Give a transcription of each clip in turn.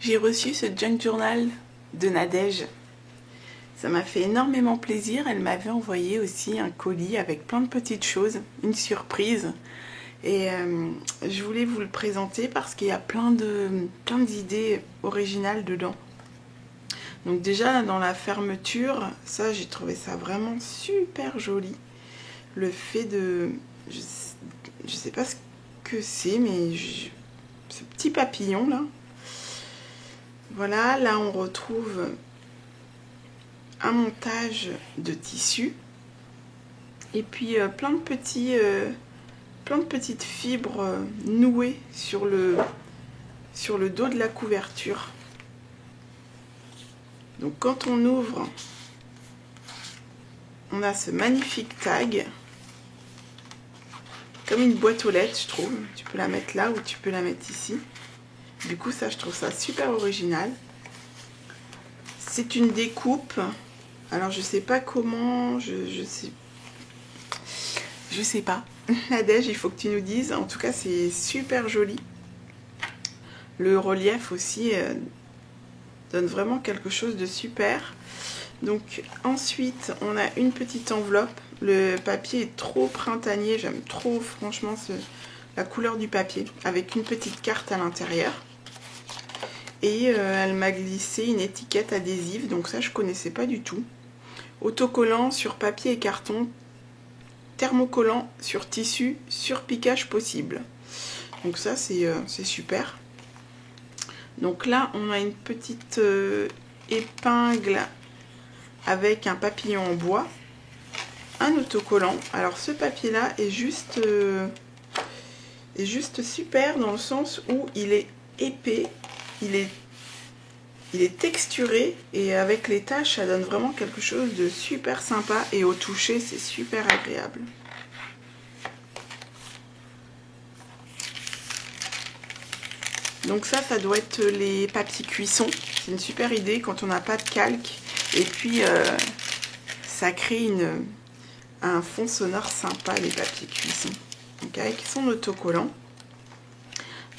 J'ai reçu ce junk journal de Nadège. Ça m'a fait énormément plaisir. Elle m'avait envoyé aussi un colis avec plein de petites choses, une surprise. Et je voulais vous le présenter parce qu'il y a plein d'idées originales dedans. Donc déjà dans la fermeture, ça j'ai trouvé ça vraiment super joli. Le fait de... Je sais pas ce que c'est, mais ce petit papillon là. Voilà, là on retrouve un montage de tissu et puis plein de petites fibres nouées sur le dos de la couverture. Donc quand on ouvre, on a ce magnifique tag, comme une boîte aux lettres je trouve. Tu peux la mettre là ou tu peux la mettre ici. Du coup ça je trouve ça super original. C'est une découpe. Alors je sais pas comment, je sais pas. Nadège, il faut que tu nous dises. En tout cas c'est super joli. Le relief aussi donne vraiment quelque chose de super. Donc ensuite on a une petite enveloppe. Le papier est trop printanier, j'aime trop franchement la couleur du papier, avec une petite carte à l'intérieur. Et elle m'a glissé une étiquette adhésive, donc ça je connaissais pas du tout. Autocollant sur papier et carton, thermocollant sur tissu, surpiquage possible. Donc ça c'est super. Donc là on a une petite épingle avec un papillon en bois, un autocollant. Alors ce papier là est juste super dans le sens où il est épais, il est texturé et avec les taches ça donne vraiment quelque chose de super sympa et au toucher c'est super agréable. Donc ça doit être les papiers cuisson. C'est une super idée quand on n'a pas de calque. Et puis ça crée un fond sonore sympa, les papiers cuisson. Donc avec son autocollant.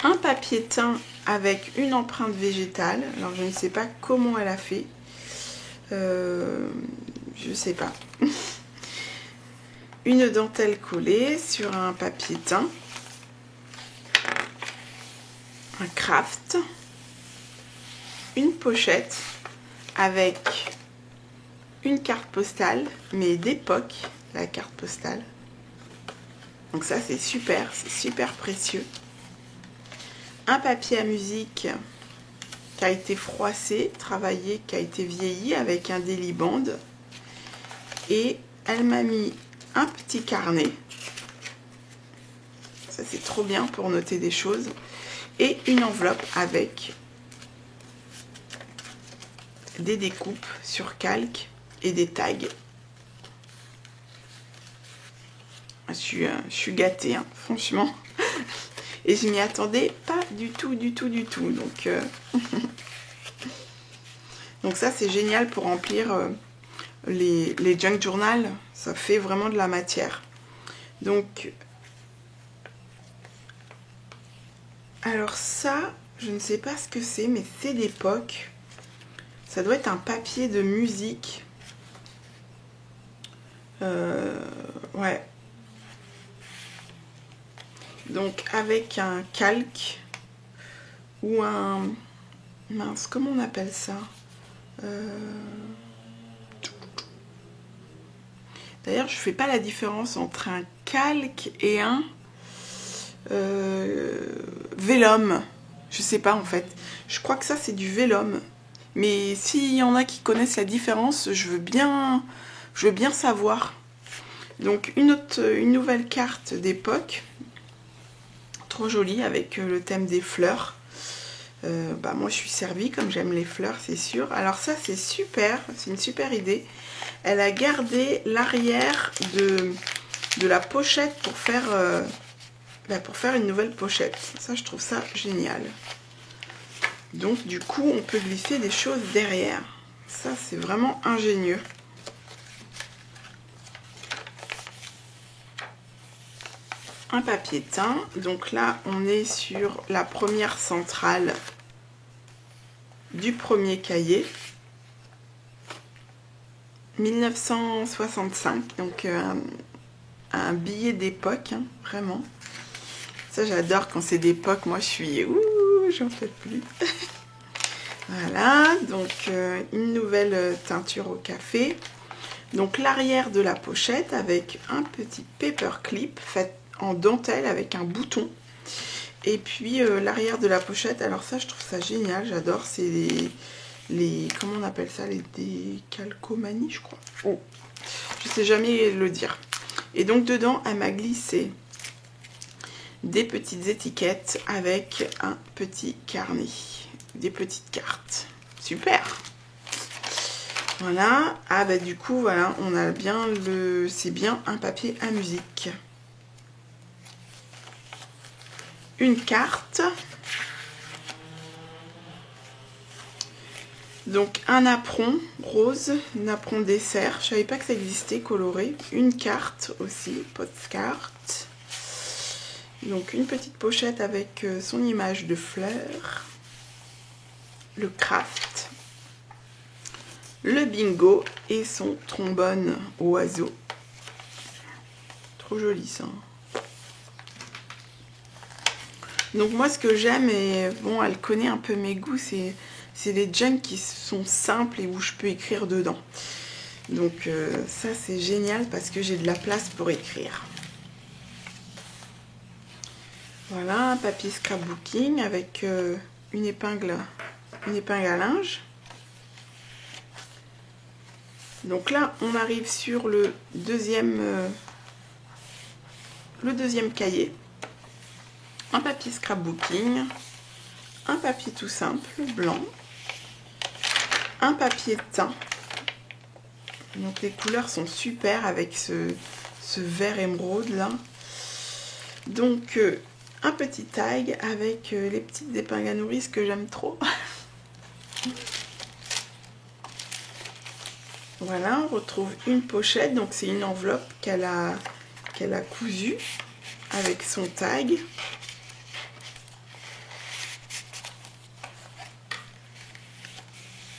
Un papier teint avec une empreinte végétale. Alors je ne sais pas comment elle a fait. Je sais pas. Une dentelle collée sur un papier teint. Un craft. Une pochette avec une carte postale, mais d'époque, la carte postale. Donc ça c'est super précieux. Un papier à musique qui a été froissé, travaillé, qui a été vieilli avec un déliband. Et elle m'a mis un petit carnet. Ça c'est trop bien pour noter des choses. Et une enveloppe avec des découpes sur calque et des tags. Je suis gâtée, hein, franchement. Et je m'y attendais pas du tout. Donc, donc ça c'est génial pour remplir les junk journal. Ça fait vraiment de la matière. Donc, alors ça, je ne sais pas ce que c'est, mais c'est d'époque. Ça doit être un papier de musique. Ouais. Donc avec un calque ou un... Mince, comment on appelle ça? D'ailleurs, je fais pas la différence entre un calque et un vélum. Je sais pas en fait. Je crois que ça c'est du vélum. Mais s'il y en a qui connaissent la différence, je veux bien savoir. Donc une nouvelle carte d'époque. Trop jolie avec le thème des fleurs. Moi je suis servie comme j'aime les fleurs, c'est sûr. Alors ça c'est super, c'est une super idée. Elle a gardé l'arrière de la pochette pour faire une nouvelle pochette. Ça je trouve ça génial. Donc du coup on peut glisser des choses derrière. Ça c'est vraiment ingénieux. Un papier teint. Donc là on est sur la première centrale du premier cahier. 1965, donc un billet d'époque, hein, vraiment. Ça, j'adore quand c'est d'époque. Moi, je suis... Ouh, j'en peux plus. Voilà, donc une nouvelle teinture au café. Donc l'arrière de la pochette avec un petit paperclip fait en dentelle avec un bouton. Et puis l'arrière de la pochette, alors ça, je trouve ça génial, j'adore. C'est les... Comment on appelle ça? Les décalcomanies, je crois. Oh, je sais jamais le dire. Et donc dedans, elle m'a glissé des petites étiquettes avec un petit carnet, des petites cartes. Super. Voilà. Ah bah du coup, voilà, on a bien le... C'est bien un papier à musique. Une carte. Donc un apron rose, un apron dessert. Je savais pas que ça existait, coloré. Une carte aussi, postcard. Donc une petite pochette avec son image de fleur. Le craft. Le bingo et son trombone oiseau. Trop joli ça. Donc moi ce que j'aime, et bon elle connaît un peu mes goûts, c'est les junk qui sont simples et où je peux écrire dedans. Donc ça c'est génial parce que j'ai de la place pour écrire. Voilà, un papier scrapbooking avec une épingle à linge. Donc là on arrive sur le deuxième cahier. Un papier scrapbooking, un papier tout simple blanc, un papier teint. Donc les couleurs sont super avec ce vert émeraude là. Donc un petit tag avec les petites épingles à nourrice que j'aime trop. Voilà, on retrouve une pochette. Donc c'est une enveloppe qu'elle a cousue avec son tag.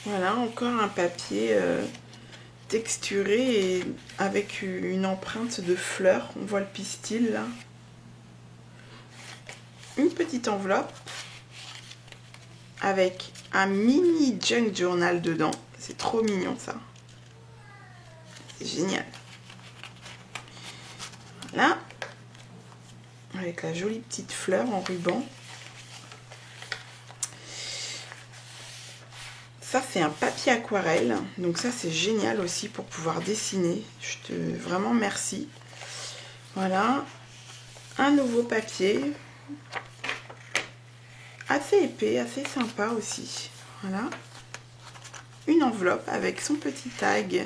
Voilà, encore un papier texturé et avec une empreinte de fleurs. On voit le pistil là. Une petite enveloppe avec un mini junk journal dedans. C'est trop mignon ça. C'est génial. Voilà. Avec la jolie petite fleur en ruban. Ça c'est un papier aquarelle, donc ça c'est génial aussi pour pouvoir dessiner. Vraiment merci. Voilà, un nouveau papier, assez épais, assez sympa aussi. Voilà, une enveloppe avec son petit tag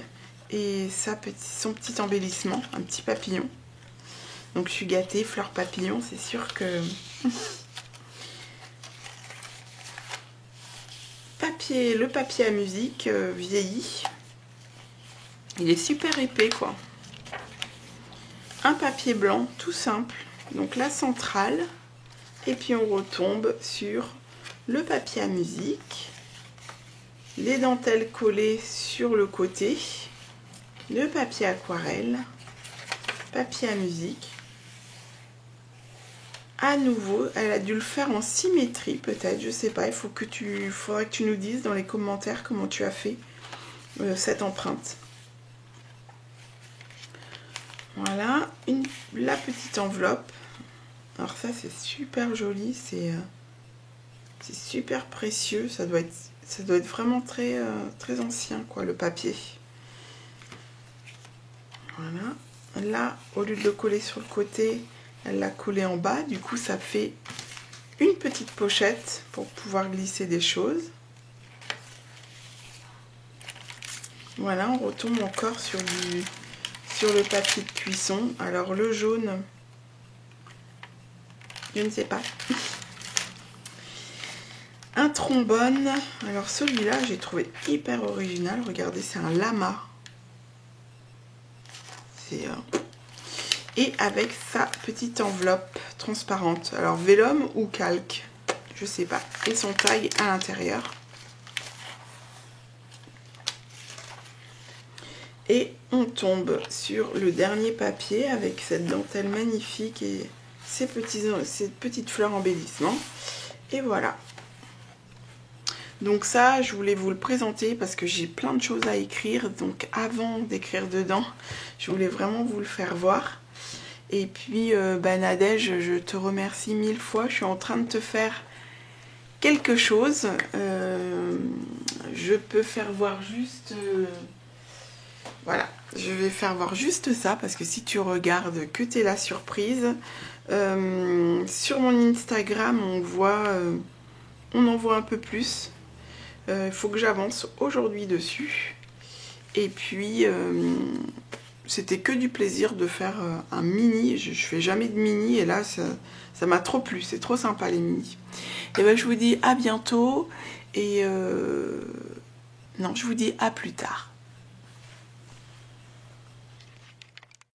et son petit embellissement, un petit papillon. Donc je suis gâtée, fleur papillon, c'est sûr que... Le papier à musique vieilli, il est super épais quoi. Un papier blanc tout simple, donc la centrale, et puis on retombe sur le papier à musique, les dentelles collées sur le côté, le papier aquarelle, papier à musique. À nouveau, elle a dû le faire en symétrie peut-être, je sais pas, faudrait que tu nous dises dans les commentaires comment tu as fait cette empreinte. Voilà, la petite enveloppe. Alors ça c'est super joli, c'est super précieux, ça doit être vraiment très ancien quoi, le papier. Voilà, là au lieu de le coller sur le côté, elle l'a collé en bas, du coup ça fait une petite pochette pour pouvoir glisser des choses. Voilà, on retombe encore sur le papier de cuisson. Alors le jaune, je ne sais pas. Un trombone. Alors celui-là, j'ai trouvé hyper original. Regardez, c'est un lama. Et avec sa petite enveloppe transparente. Alors vélum ou calque, je sais pas. Et son tag à l'intérieur. Et on tombe sur le dernier papier avec cette dentelle magnifique et ces petites fleurs embellissement. Et voilà. Donc ça, je voulais vous le présenter parce que j'ai plein de choses à écrire. Donc avant d'écrire dedans, je voulais vraiment vous le faire voir. Et puis, Nadège, je te remercie 1000 fois. Je suis en train de te faire quelque chose. Je peux faire voir juste... voilà, je vais faire voir juste ça parce que si tu regardes que t'es la surprise, sur mon Instagram, on en voit un peu plus. Il faut que j'avance aujourd'hui dessus. Et puis, c'était que du plaisir de faire un mini. Je fais jamais de mini et là, ça m'a trop plu. C'est trop sympa les mini. Et ben, je vous dis à bientôt. Et non, je vous dis à plus tard.